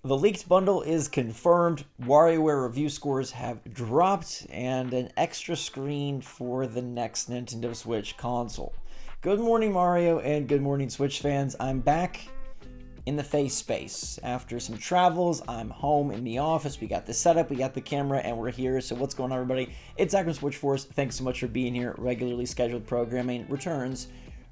The leaked bundle is confirmed, WarioWare review scores have dropped, and an extra screen for the next Nintendo Switch console. Good morning, Mario, and good morning, Switch fans. I'm back in the face space. After some travels, I'm home in the office. We got the setup, we got the camera, and we're here. So what's going on, everybody? It's Zach from SwitchForce. Thanks so much for being here. Regularly scheduled programming returns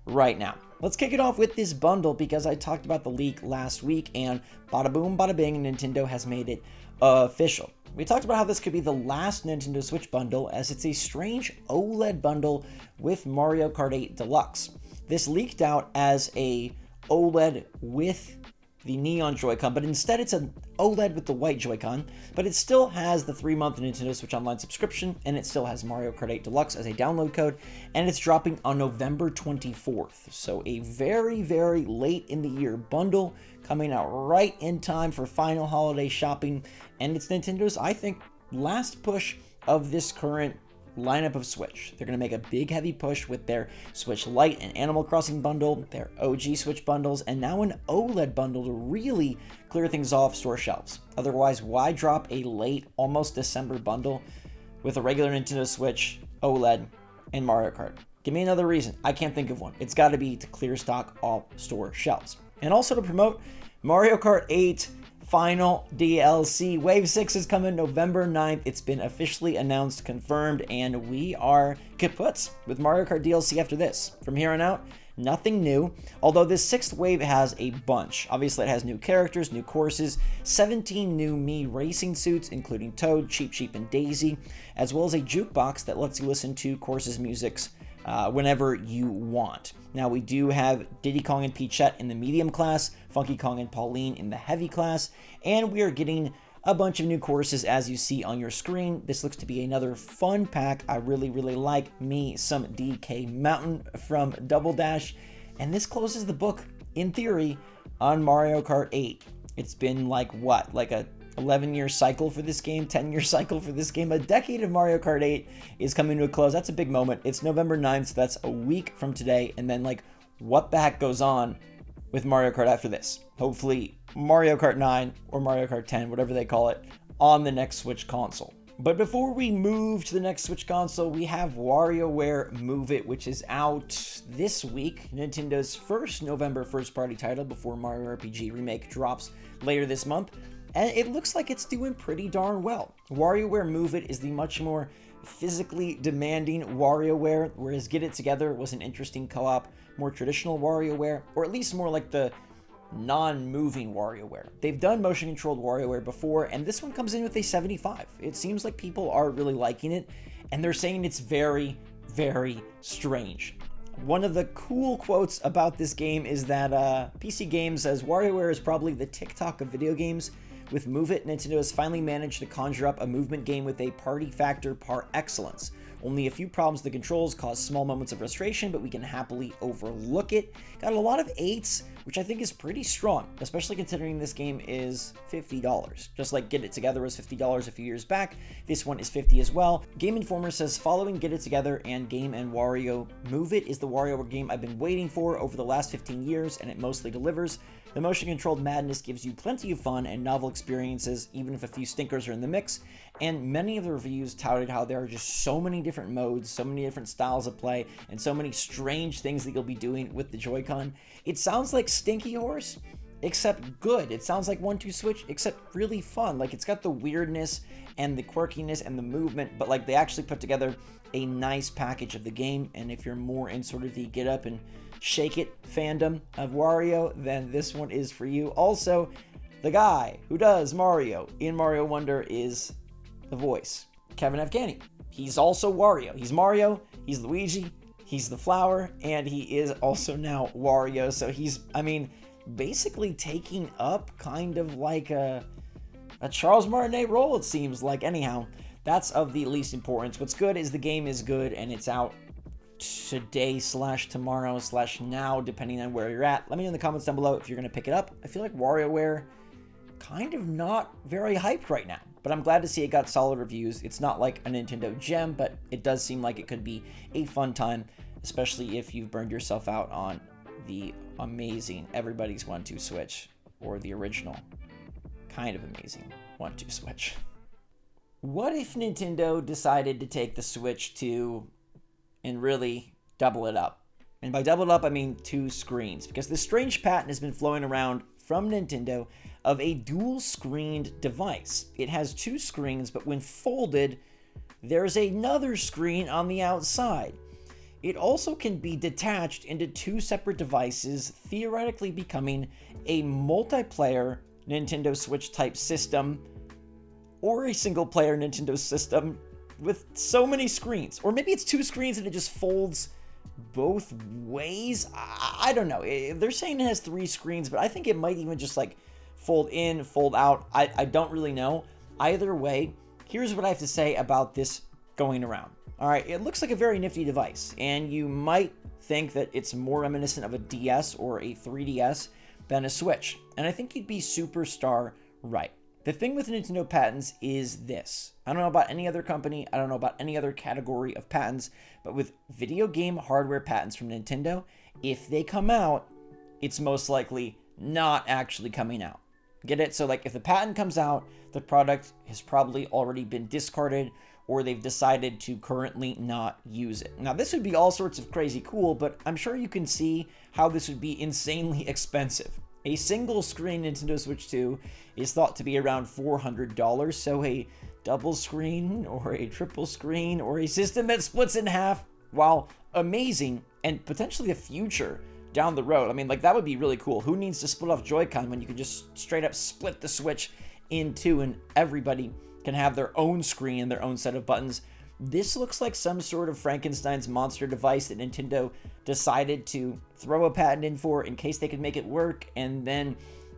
right now. Let's kick it off with this bundle because I talked about the leak last week, and bada boom, bada bing, Nintendo has made it official. We talked about how this could be the last Nintendo Switch bundle, as it's a strange OLED bundle with Mario Kart 8 Deluxe. This leaked out as a OLED with the neon Joy-Con, but instead it's an OLED with the white Joy-Con, but it still has the 3-month Nintendo Switch Online subscription, and it still has Mario Kart 8 Deluxe as a download code, and it's dropping on November 24th. So a very, very late in the year bundle coming out right in time for final holiday shopping, and it's Nintendo's, I think, last push of this current lineup of Switch. They're going to make a big heavy push with their Switch Lite and Animal Crossing bundle, their OG Switch bundles, and now an OLED bundle to really clear things off store shelves. Otherwise, why drop a late, almost December bundle with a regular Nintendo Switch, OLED, and Mario Kart? Give me another reason. I can't think of one. It's got to be to clear stock off store shelves. And also to promote Mario Kart 8 Final DLC. Wave 6 is coming November 9th. It's been officially announced, confirmed, and we are kaputs with Mario Kart DLC after this. From here on out, nothing new, although this 6th wave has a bunch. Obviously, it has new characters, new courses, 17 new Mii racing suits, including Toad, Cheep Cheep, and Daisy, as well as a jukebox that lets you listen to courses' musics whenever you want. Now, we do have Diddy Kong and Peachette in the medium class, Funky Kong and Pauline in the heavy class, and we are getting a bunch of new courses as you see on your screen. This looks to be another fun pack. I really, really like me some DK Mountain from Double Dash, and this closes the book, in theory, on Mario Kart 8. It's been like what? Like a 11-year cycle for this game, 10-year cycle for this game. A decade of Mario Kart 8 is coming to a close. That's a big moment. It's November 9th, so that's a week from today. And then, like, what the heck goes on with Mario Kart after this? Hopefully, Mario Kart 9 or Mario Kart 10, whatever they call it, on the next Switch console. But before we move to the next Switch console, we have WarioWare Move It, which is out this week. Nintendo's first November first-party title before Mario RPG Remake drops later this month. And it looks like it's doing pretty darn well. WarioWare Move It is the much more physically demanding WarioWare, whereas Get It Together was an interesting co-op, more traditional WarioWare, or at least more like the non-moving WarioWare. They've done motion-controlled WarioWare before, and this one comes in with a 75. It seems like people are really liking it, and they're saying it's very, very strange. One of the cool quotes about this game is that PC Games says, WarioWare is probably the TikTok of video games. With Move It, Nintendo has finally managed to conjure up a movement game with a party factor par excellence. Only a few problems with the controls cause small moments of frustration, but we can happily overlook it. Got a lot of 8s, which I think is pretty strong, especially considering this game is $50. Just like Get It Together was $50 a few years back, this one is $50 as well. Game Informer says, following Get It Together and Game & Wario, Move It is the WarioWare game I've been waiting for over the last 15 years, and it mostly delivers. The motion-controlled madness gives you plenty of fun and novel experiences, even if a few stinkers are in the mix, and many of the reviews touted how there are just so many different modes, so many different styles of play, and so many strange things that you'll be doing with the Joy-Con. It sounds like Stinky Horse, except good. It sounds like 1-2 Switch, except really fun. Like, it's got the weirdness and the quirkiness and the movement, but like they actually put together a nice package of the game, and if you're more in sort of the get up and shake it fandom of Wario, then this one is for you. Also, the guy who does Mario in Mario Wonder is the voice, Kevin Afghani. He's also Wario. He's Mario, he's Luigi, he's the flower, and he is also now Wario. So he's, I mean, basically taking up kind of like a Charles Martinet role, it seems like. Anyhow, that's of the least importance. What's good is the game is good, and it's out today/tomorrow/now, depending on where you're at. Let me know in the comments down below if you're going to pick it up. I feel like WarioWare kind of not very hyped right now, but I'm glad to see it got solid reviews. It's not like a Nintendo gem, but it does seem like it could be a fun time, especially if you've burned yourself out on the amazing Everybody's 1-2 Switch or the original. kind of amazing. 1-2 Switch. What if Nintendo decided to take the Switch 2 and really double it up? And by double it up, I mean 2 screens, because this strange patent has been flowing around from Nintendo of a dual-screened device. It has 2 screens, but when folded, there's another screen on the outside. It also can be detached into 2 separate devices, theoretically becoming a multiplayer Nintendo Switch type system, or a single-player Nintendo system with so many screens. Or maybe it's 2 screens and it just folds both ways. I don't know. They're saying it has 3 screens, but I think it might even just like fold in, fold out. I don't really know. Either way, here's what I have to say about this going around. All right, it looks like a very nifty device, and you might think that it's more reminiscent of a DS or a 3DS than a Switch, and I think you'd be superstar right. The thing with Nintendo patents is this. I don't know about any other company, I don't know about any other category of patents, but with video game hardware patents from Nintendo, if they come out, it's most likely not actually coming out. Get it? So like if the patent comes out, the product has probably already been discarded, or they've decided to currently not use it. Now, this would be all sorts of crazy cool, but I'm sure you can see how this would be insanely expensive. A single screen Nintendo Switch 2 is thought to be around $400, so a double screen or a triple screen or a system that splits in half, while amazing and potentially a future down the road. I mean, like, that would be really cool. Who needs to split off Joy-Con when you can just straight up split the Switch in 2 and everybody can have their own screen and their own set of buttons? This looks like some sort of Frankenstein's monster device that Nintendo decided to throw a patent in for in case they could make it work, and then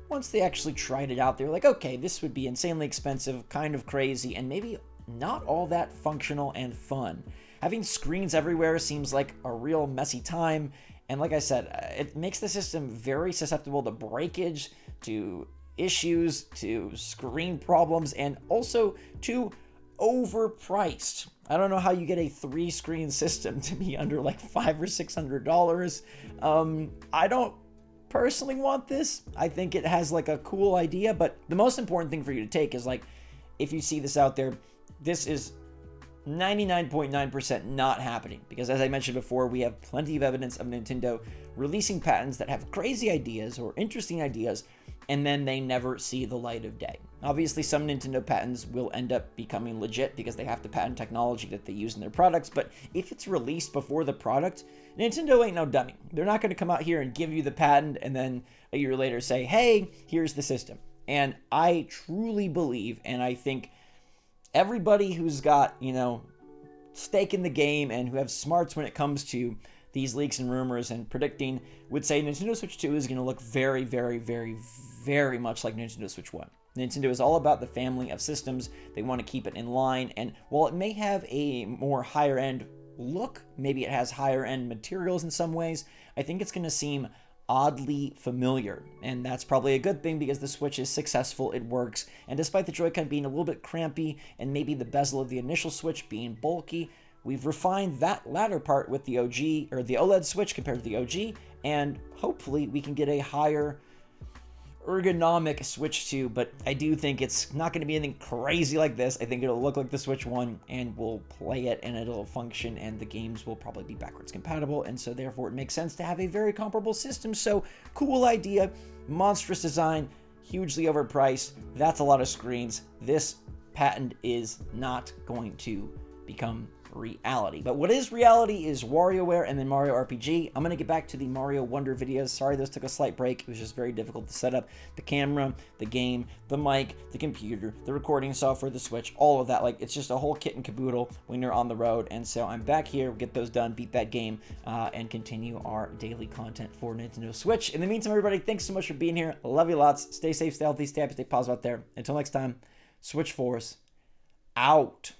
once they actually tried it out, they were like, okay, this would be insanely expensive, kind of crazy, and maybe not all that functional and fun. Having screens everywhere seems like a real messy time, and like I said, it makes the system very susceptible to breakage, to issues, to screen problems, and also to overpriced. I don't know how you get a 3-screen system to be under like $500 or $600. I don't personally want this. I think it has like a cool idea, but the most important thing for you to take is like, if you see this out there, this is 99.9% not happening, because as I mentioned before, we have plenty of evidence of Nintendo releasing patents that have crazy ideas or interesting ideas, and then they never see the light of day. Obviously, some Nintendo patents will end up becoming legit because they have to patent technology that they use in their products, but if it's released before the product, Nintendo ain't no dummy. They're not going to come out here and give you the patent and then a year later say, hey, here's the system. And I truly believe, and I think everybody who's got, stake in the game and who have smarts when it comes to these leaks and rumors and predicting would say Nintendo Switch 2 is going to look very, very, very, very much like Nintendo Switch 1. Nintendo is all about the family of systems. They want to keep it in line, and while it may have a more higher-end look, maybe it has higher-end materials in some ways, I think it's going to seem oddly familiar, and that's probably a good thing because the Switch is successful, it works, and despite the Joy-Con being a little bit crampy and maybe the bezel of the initial Switch being bulky, we've refined that latter part with the OG, or the OLED Switch compared to the OG, and hopefully we can get a higher ergonomic Switch 2, but I do think it's not going to be anything crazy like this. I think it'll look like the Switch 1, and we'll play it, and it'll function, and the games will probably be backwards compatible, and so therefore it makes sense to have a very comparable system. So, cool idea, monstrous design, hugely overpriced, that's a lot of screens. This patent is not going to become reality. But what is reality is WarioWare and then Mario RPG. I'm going to get back to the Mario Wonder videos. Sorry those took a slight break. It was just very difficult to set up the camera, the game, the mic, the computer, the recording software, the Switch, all of that. Like, it's just a whole kit and caboodle when you're on the road. And so I'm back here, get those done, beat that game, and continue our daily content for Nintendo Switch. In the meantime, everybody, thanks so much for being here. I love you lots. Stay safe, stay healthy, stay happy, stay positive out there. Until next time, SwitchForce out.